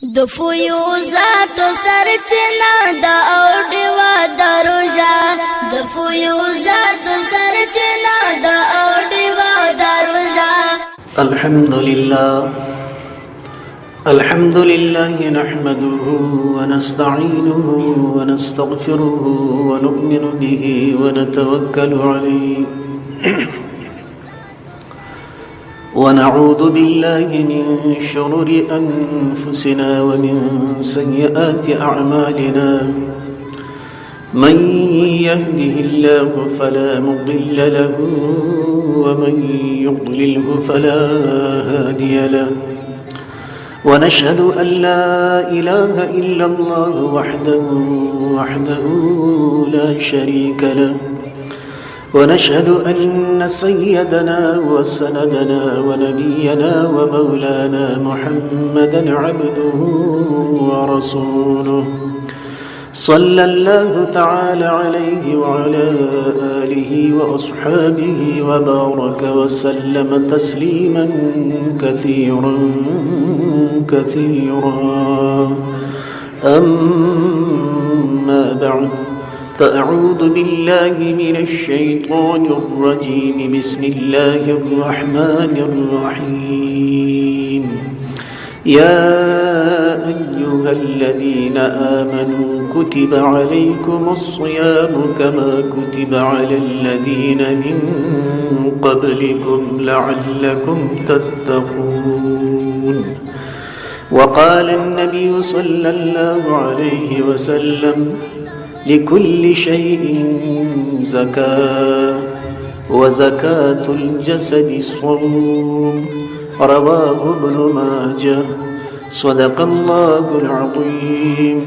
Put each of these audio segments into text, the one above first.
د فیوزات سرچینه د اوډیوا دروژه د فیوزات سرچینه د اوډیوا دروژه الحمد لله نحمده ونستعينه ونستغفره ونؤمن به ونتوكل عليه ونعوذ بالله من شرور أنفسنا ومن سيئات أعمالنا من يهده الله فلا مضل له ومن يضلله فلا هادي له ونشهد أن لا إله إلا الله وحده لا شريك له ونشهد أن سيدنا وسندنا ونبينا ومولانا محمدا عبده ورسوله صلى الله تعالى عليه وعلى آله وأصحابه وبارك وسلم تسليما كثيرا أما بعد فأعوذ بالله من الشيطان الرجيم بسم الله الرحمن الرحيم يا أيها الذين آمنوا كتب عليكم الصيام كما كتب على الذين من قبلكم لعلكم تتقون وقال النبي صلى الله عليه وسلم لكل شيء زكاة وزكاة الجسد الصوم رواه ابن ماجه صدق الله العظيم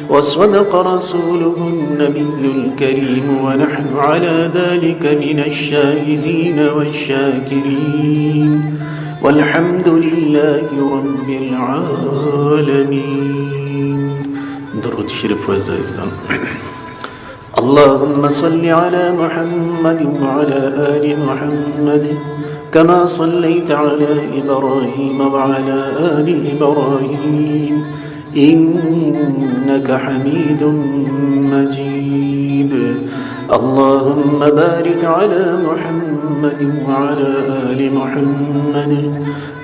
وصدق رسوله النبي الكريم ونحن على ذلك من الشاهدين والشاكرين والحمد لله رب العالمين. درود شريف وزايدان. اللهم صل على محمد وعلى آل محمد كما صليت على إبراهيم وعلى آل إبراهيم إنك حميد مجيد. اللهم بارك على محمد وعلى آل محمد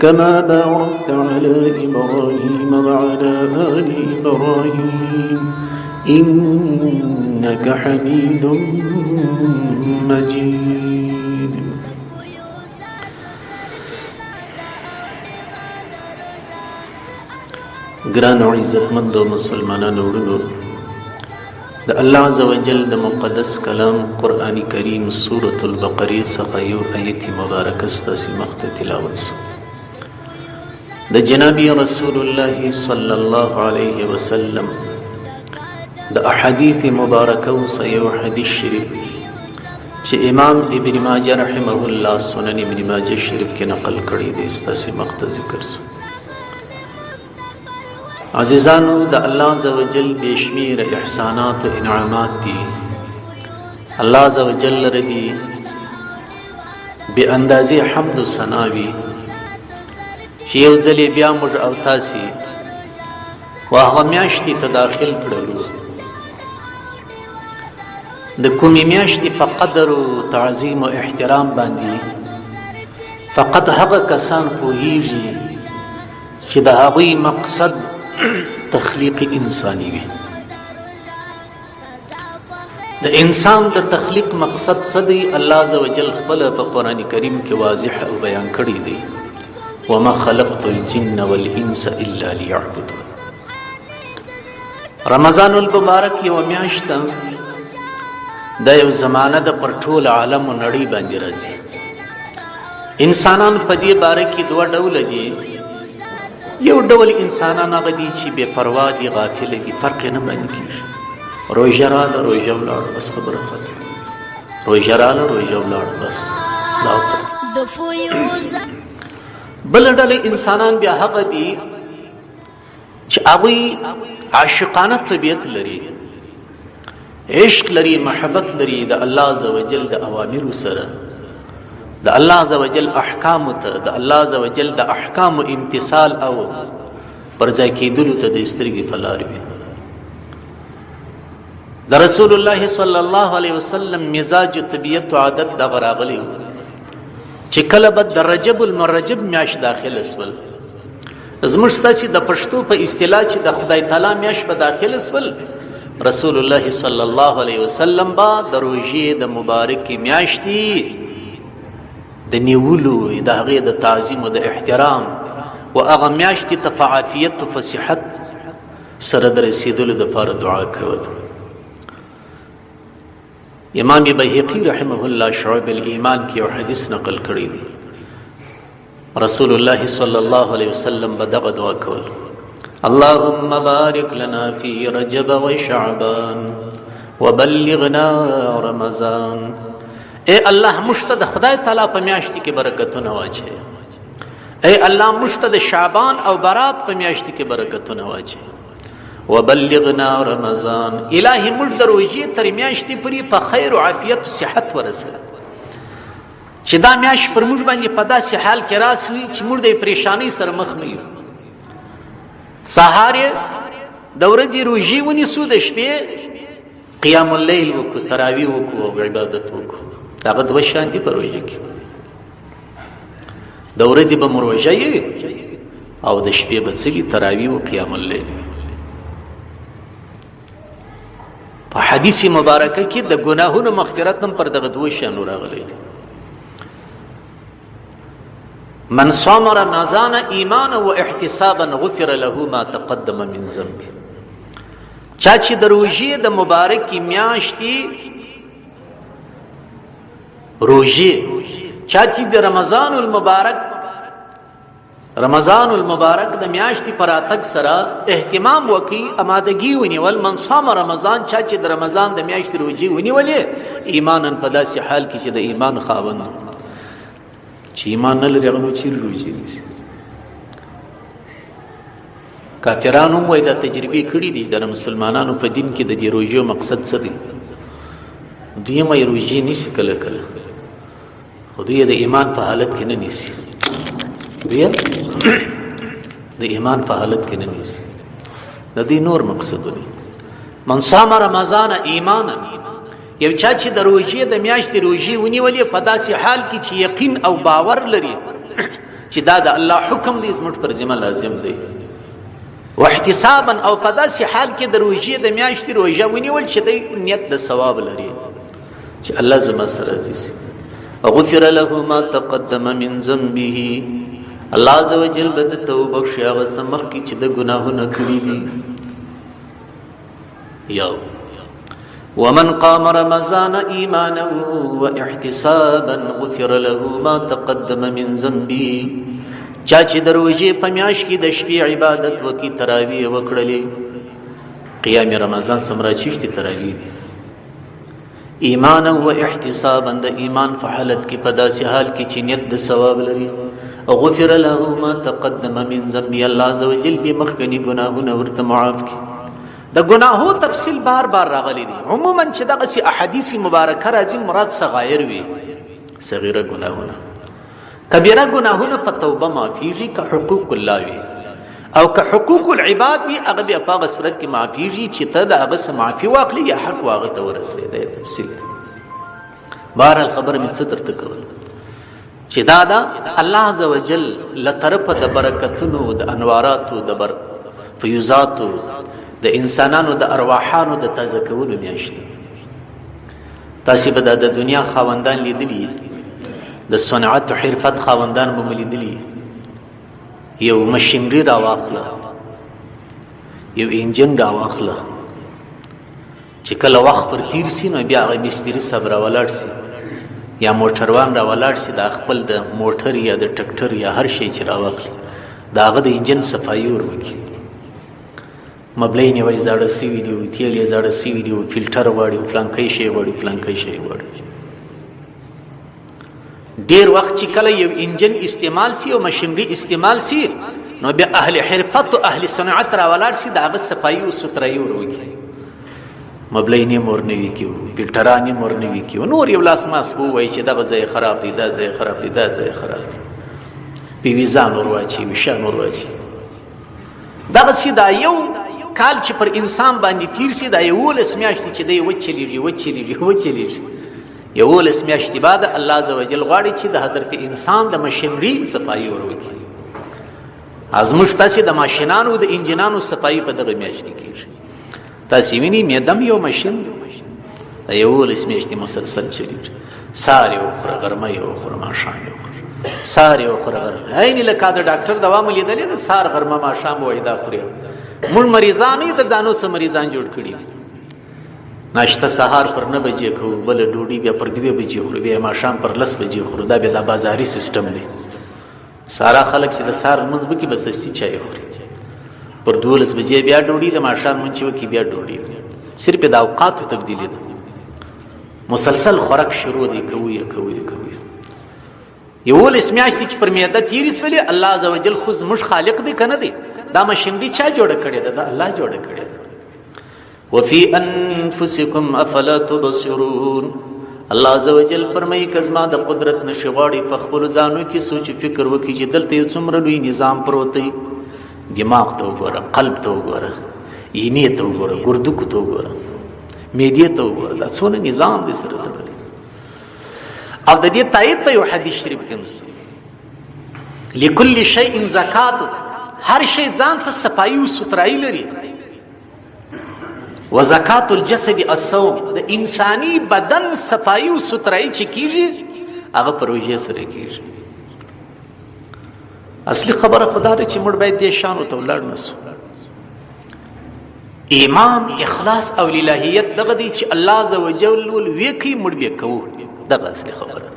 كما باركت على إبراهيم وعلى آل إبراهيم إنك حميد مجيد. گران و عزتمند و مسلمانان وروڼو، د الله عزوجل د مقدس کلام قرآن کریم سورة البقره څخه یو آیت مبارکه ستاسو مخته تلاوت شو. د جناب رسول الله صلی الله علیه وسلم د احادیث مبارکه څخه یو حدیث شریف چې امام ابن ماجه رحمه الله سنن ابن ماجه شریف کې نقل کړی دی، ستاسو مخته ذکر شو. عزیزانو، د الله عزوجل بشمیر احسانات و انعامات دی. الله عزوجل ردی بے اندازی حمد و ثناوی چې یو ځلې بیا موږ او تاسې و هغه میاشتې ته داخل کړلو. د کومې میاشتې په قدر و تعظیم و احترام باندې فقط هغه کسان پوهیږي چې د هغوی مقصد تخلیق انسانی وي. د انسان د تخلیق مقصد څه دی؟ الله عزوجل خپل په قرآن کریم کې واضح او بیان کړی دی، وما خلقت الجن والانس الا ليعبدون. رمضان المبارک یو میاشت دا یو زمانه د پر ټول عالم و نړۍ باندې راځي. انسانان په دې باره کې دوه ډوله دي. یو ډول انسانان هغه دي چې بې پروا دي، غافله دي، فرق یې نه باندې کېږي. روژه راله، روژه ولاړه، بس خبره ختمه. روژه راله، روژه ولاړه، بس. بله ډله انسانان بیا هغه دي چې هغوی عاشقانه طبیعت لري، عشق لري، محبت لري د الله عزوجل د اوامرو سره، د الله عزوجل احکام ته د الله عزوجل د احکام امتثال او پر ځای کېدلو ته د سترګې په لار وي. د رسول الله صلی الله علیه وسلم مزاج او طبیعت او عادت دغه راغلی و چې کله به د رجب المرجب میاشت داخله سول، زموږ ستاسې د پښتو په اصطلاح چې د خدای تعالی میاشت په داخله سول، رسول الله صلی الله علیه وسلم با د روژې د مبارکې میاشتې د نیولو، د هغې د تعظیم او د احترام و هغه میاشتې ته په عافیت او فصیحت سره د رسېدلو دپاره دعا کول. امام بیهقی رحمه الله شعب الایمان کې یو حدیث نقل کړی دی. رسول الله صلی الله علیه وسلم به دغه دعا کول: اللهم بارک لنا فی رجب و شعبان وبلغنا رمضان. اے الله موږ ته د خدای تعالی په میاشتې کې برکتونه واچوي. اے الله موږ ته د شعبان او برات په میاشتې کې برکتونه واچوي. وبلغنا رمضان. الهي موږ د روژې تر میاشتې پورې په خیر او عافیت او صحت ورسوه، چې دا میاشت پر موږ باندې په داسې حال کې راسوي چې موږ د پریشانۍ سره مخ نه یو. سهار د ورځې روژې ونیسو، د شپې قیام اللیل وکړو، تراویح وکړو او عبادت وکړو. دغه دوه شیان دي په روژه کې. د ورځې به مو روژه یې او د شپې به څه وي؟ تراویح او قیام اللیل. په حدیث مبارکه کې د ګناهونو مغفرت هم پر دغه دوه شیانو راغلی دی. من صام رمضان ایمانا و احتسابا غفر له ما تقدم من ذنبه. چا چې د روژې د مبارکې میاشتې روژې، چا چې د رمضان المبارک د میاشتې پر راتګ سره اهتمام وکړي، امادګي ونیول. من صام رمضان، چا چې د رمضان د میاشتې روژې ونیولې ایمانا په داسې حال کې چې د ایمان خاوند، چې ایمان نه لري هغه نو چیرې روژې نیسي. کافرانو هم وایي دا تجربې کړي دي د مسلمانانو په دین کې د دې روژې مقصد څه دی. دوی هم وایي روژې نیسي کله کله، خو دوی د ایمان په حالت کې نه نیسي. دوی د ایمان په حالت کې نه نیسي، د دوی نور مقصدونه. من صام رمضان ایمانا، یو چا چې د روژې د میاشتې روژې ونیولې په داسې حال کې چې یقین او باور لري چې دا د الله حکم دی، زموږ پر ذمه لازم دی. واحتسابا، او په داسې حال کې د روژې د میاشتې روژه ونیول چې دی نیت د ثواب لري چې الله زما سره راضي سي. غفر له ما تقدم من ذنبه، الله عز وجل به د توبه بخشي هغه څه مخکې چې د ګناهونه کړي دي. یو ومن قام رمضان ایمانا واحتسابا غفر له ما تقدم من ذنبه. چا چې د روژې په میاشت کې د شپې عبادت وکړي، تراویح وکړلې، قیام رمضان سمراچیشتي تراویح دي، ایمانا واحتسابا د ایمان په حالت کې په داسې حال کې چې نیت د ثواب لري. غفر له ما تقدم من ذنبه، الله عز وجل به مخکني ګناهونه ورته معاف کړي. د ګناهو تفصیل بار بار راغلی دی. عموما چې دغسې احادیث مبارکه راځي مراد صغایر وي، صغیره ګناهونه. کبیره ګناهونه په توبه معافیږي که حقوق الله وي، او که حقوق العباد وي هغه بیا په هغه صورت کې معافیږي چې ته د هغه څه معافي واخلي یا حق هغه ته ورسوي. دا تفصیل دی. بهرحال خبره مې څه درته کوله چې دا د الله عز وجل له طرفه د برکتونو، د انواراتو، د فیوزاتو، د انسانانو د ارواحانو د تازه کولو میاشت. تاسې به د دنیا خاوندان لیدلي، د صنعت و حرفت خاوندان به مو لیدلي. یو مشینري راواخله، یو انجن راواخله، چې کله وخت پر تیر سي نو بیا هغه مستري صاحب راولاړ سي یا موټروان راولاړ سي، دا خپل د موټر یا د ټکټر یا هر شی چې راواخلي د هغه د انجن صفایي ور وکړي. مبلین یې وایي زاړه سوي دي، تیل یې زاړه سوي دي، فلټر غواړي، فلانکی شی غواړي، فلانکی شی غواړي. ډېر وخت چې کله یو انجن استعمال سي او مشینري استعمال سي نو بیا اهل حرفت او اهل صنعت راولاړ سي د هغه صفایي او سترایي ور وکړي. مبلین یې مور نه وي کیو، فلټران یې مور نه وي کیو، نور یو لاس ماس به ووایي چې دغه ځای خراب دی، دا ځای خراب دی، دا ځای خراب دی، پیویزان ور واچي، ویشان ور واچي. دغسې دا یو کال چې پر انسان باندې تیر سي دا 11 میاشتې چې دی وچلیږي 11 میاشتې بعد الله عز وجل غواړي چې د حضرت انسان د مشینري صفایي وکړي. ازموږ تاسې د ماشینانو د انجینانو صفایي په دغه میاشت کې کېږي. تاسې وینئ معدم یو ماشین دی، د 11 میاشتې مسلسل چلیږي. سهار یې وخوره، غرمه یې وخوره، ماښام یې وخوره، سهار یې وخوره، غرمه. عین لکه د ډاکټر دوا مو لیدلې ده، سهار غرمه ماښام به وایي دا خوري. موږ مریضان یې د ځانو څه مریضان جوړ کړي دي. ناشته سهار پر 9 بجې کوو، بله ډوډۍ بیا پر 2 بجې خورو، بیا ماښام پر 10 بجې خورو. دا بیا دا بازاري سیسټم دی. سارا خلک چې د سهار لمونځ وکړي به سستي چای خوري، پر 12 بجې بیا ډوډۍ، د ماښام لمونځ چې وکړي بیا ډوډۍ. صرف د اوقاتو تبدیلي ده. مسلسل خوراک شروع دی، کوي 11 میاشتې چې پر معده تېرې شولې. الله عز وجل خو زموږ خالق دی که نه دی؟ دا مشینري چا جوړه کړې ده؟ دا الله جوړه کړې ده. وفي انفسکم افلا تبصرون. الله عز وجل فرمایي که زما د قدرت نه غواړئ په خپلو ځانو کې سوچ فکر وکړي چې دلته یو څومره لوی نظام پروت دی. دماغ ته وګوره، قلب ته وګوره، اینې ته وګوره، ګردکو ته وګوره، معدې ته وګوره. دا څونه نظام دی سره تړلی. او د دې تایید ته یو حدیث شریف کې مستوي لکل شیء زکات. هر شی ځان ته صفایي او سترایي لري. وزکات الجسد الصوم. د انساني بدن صفایي او سترایي چې کیږي هغه په روژې سره کیږي. اصلي خبره خدا ده چې موږ باید دې شانو ته ولاړ نسو. ایمان، اخلاص او الهیت دغه دی چې الله عز وجل وکړي موږ به کوو. دغه اصلي خبره.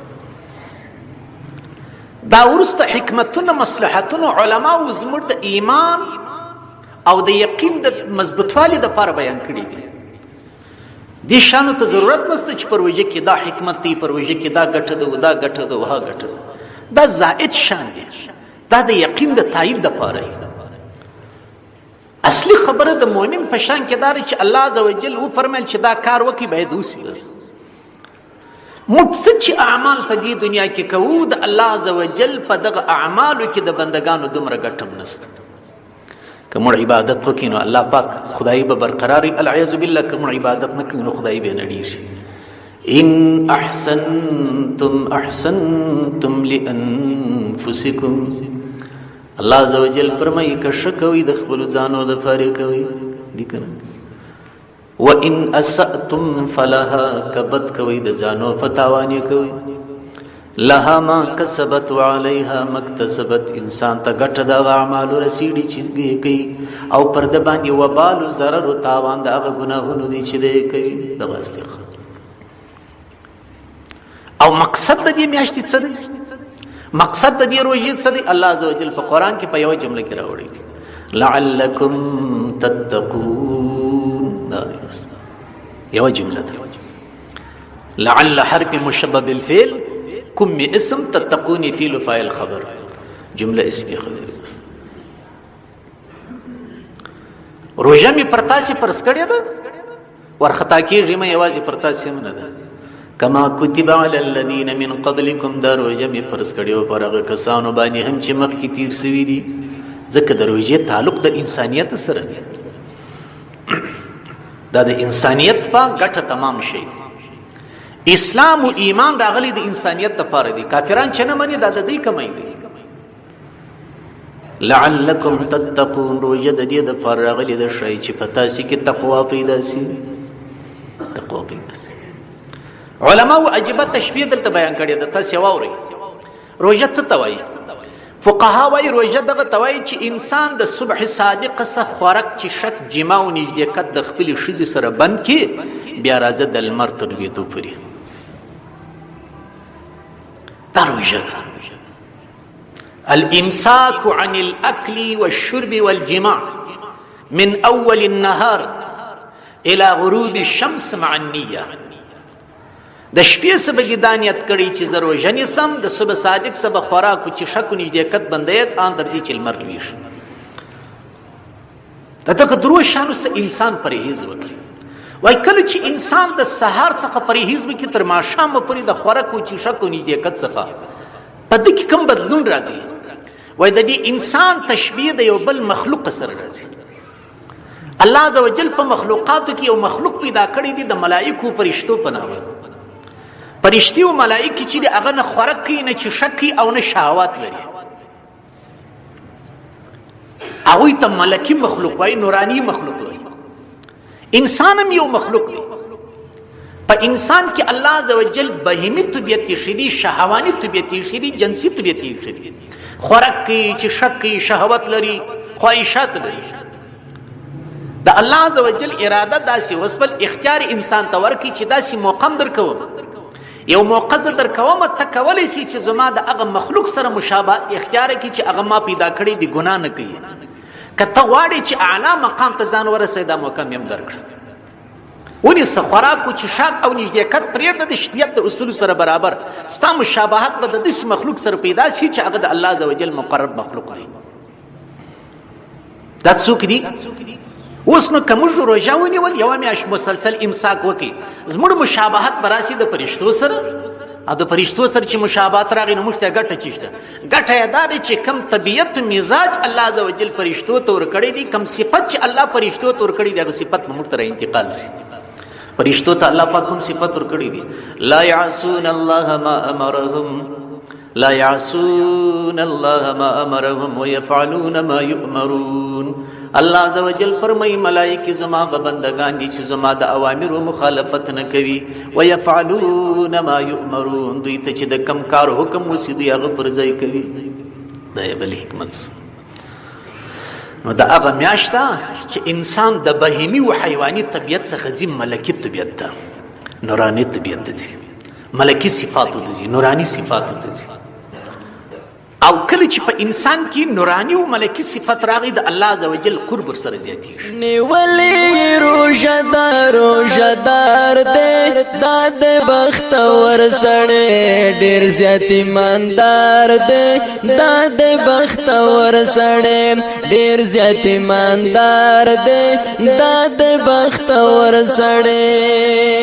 دا ورسته حکمتونه، مصلحتونه علماو زموږ د ایمان او د یقین د مضبوطوالي دپاره بیان کړي دي. دې شانو ته ضرورت نشته چې پر وجه کې دا حکمت دی، پر وجه کې دا ګټه ده، دا ګټه ده، وها ګټه ده. دا زائد شان دی. دا د یقین د تایید دپاره دی. اصلي خبره د مؤمن په شان کې دا چې الله عز وجل وفرمیل چې دا کار وکړي باید وسي. بس موږ څه چې اعمال په دې دنیا کې کوو د الله عز وجل په دغه اعمالو کې د بندګانو دومره ګټه هم نشته. که موږ عبادت وکړو نو الله پاک خدای به برقرار وي. العیاذ بالله که موږ عبادت نه کوو نو خدای به نړېږي. ان احسنتم احسنتم لانفسکم. الله عز وجل فرمایي که ښه کوئ د خپلو ځانو دپاره کوئ دي که نه. وان اسأتم فلها. که بد کوئ د ځانو په تاوان یې کوئ. لها ما کسبت وعلیها ما اکتسبت. انسان ته ګټه د هغه اعمالو رسېږي چې کوي، او پر ده باندې وبال و ضرر و تاوان د هغه ګناهونو دی چې دی کوي. دغه اصلي او مقصد د دې میاشتې څه دی؟ مقصد د دې روژې څه دی؟ الله عز وجل په قرآن کې په یوه جمله کې راوړی دی لعلکم تتقون. دا یوه جمله ده. لعل حرف مشبه بالفعل، کوم می اسم، تتقونی فعل و فاعل خبر، جمله اسمی خبر. روژه می پر تاسې فرض کړې ده، ورخطا کېږي مه یوازې پر تاسې هم نه ده. کما کتب علی الذین من قبلکم. دا روژه می فرض کړې وه پر هغه کسانو باندې هم چې مخکې تیر سوي دي. ځکه د روژې تعلق د انسانیت سره دی. دا د انسانیت په ګټه تمام شي. اسلام و ایمان راغلی د انسانیت دپاره دی. کافران چې نه مني دا د دوی کمی دی. لعلکم تتقون. روژه د دې دپاره راغلی ده ښایي چې په تاسې کې تقوا پیدا سي. تقوا پیدا سي. علماو عجیبه تشبیه دلته بیان کړې ده. تاسې واورئ روژه څه ته وایي؟ فقها وایي روژه دغه ته وایي چې انسان د صبح صادقه څخه خوراک چې شک، جما او نږدېکت د خپلې ښځې سره بند کړي، بیا راځه د لمر تر لوېدو پورې. دا روژه ده. الامساک عن الاکل والشرب والجماع من اول النهار الى غروب الشمس مع النیه. د شپې څه به دې دا نیت کړی چې زه روژه نیسم، د صبح صادق څه به خوراک و څښاک و نږدېکت بندیت آن تر دې چې لمر لوېږي. د دغه درو شانو څه انسان پرهیز وکړي. وایي کله چې انسان د سهار څخه پرهیز وکړي تر ماښامه پورې د خوراک و څښاک و نږدېکت څخه، په ده کې کوم بدلون راځي؟ وای د دې انسان تشبیه د یو بل مخلوق سره راځي. الله عزوجل په مخلوقاتو کې یو مخلوق پیدا کړی دی د ملائکو فرشتو په نامه. فرشتي او ملائکه چې دی هغه نه خوراک کوي، نه چشک کوي او نه شهوات لري. هغوی ته ملکی مخلوق وای، نورانی مخلوق وای. انسان هم یو مخلوق دی. په انسان کې الله عزوجل بهیمی طبیعت شری، شهوانی طبیعت شری، جنسی طبیعت شری. خوراک کوي، چشک کوي، شهوت لري، خواهشات لري. د الله عزوجل اراده داسې وسبل اختیار انسان ته ورکړي چې داسې موقع درکوم، یو موقع زه درکوم، ته کولی شي چې زما د هغه مخلوق سره مشابه اختیار کړي چې هغه ما پیدا کړی دی، ګناه نه کوي. که ته غواړې چې اعلی مقام ته ځان ورسوې، دا موقع مې هم درکړه. ونیسه خوراک و چشاک او نږدېکت پرېږده، د شریعت د اصولو سره برابر. ستا مشابهت به د داسې مخلوق سره پیدا شي چې هغه د الله عزوجل مقرب مخلوق دی. دا څوک دي؟ اوس نو که موږ روژه ونیول، یوه میاشت مسلسل امساک وکړي، زموږ مشابهت به راشي د فرشتو سره. او د فرشتو سره چې مشابهت راغی نو موږ ته ګټه څه شته؟ ګټه یې دا دی چې کم طبیعت مزاج الله عزوجل فرشتو ته ورکړی دی، کم صفت چې الله فرشتو ته ورکړی دی، هغه صفت به موږ ته انتقال شي. فرشتو ته الله پاک کوم صفت ورکړی دی؟ لا یعصون الله ما امرهم، لا یعصون الله ما امرهم ويفعلون ما یؤمرون. الله عزوجل فرمای ملائکه زما به بندگان دي چې زما د اوامرو مخالفت نه کوي. ويفعلون ما یؤمرون، دوی ته چې د کم کار حکم وسی دوی هغه پر ځای کوي. دا یې بل حکمت. نو د هغه میاشت چې انسان د بهیمي او حیواني طبیعت څخه ځي ملکی طبیعت ته، نورانی طبیعت ته ځي، ملکی صفاتو ته ځي، نورانی صفاتو ته ځي. او کله چې په انسان کې نورانی او ملکی صفت راغی، د الله عزوجل قرب سره زیاتیږي. نیولې روژهدار دې دا د بختور سړی، ډېر زیات ایماندار دې دا د بختور سړی، ډېر زیات ایماندار دې دا د بختور سړی.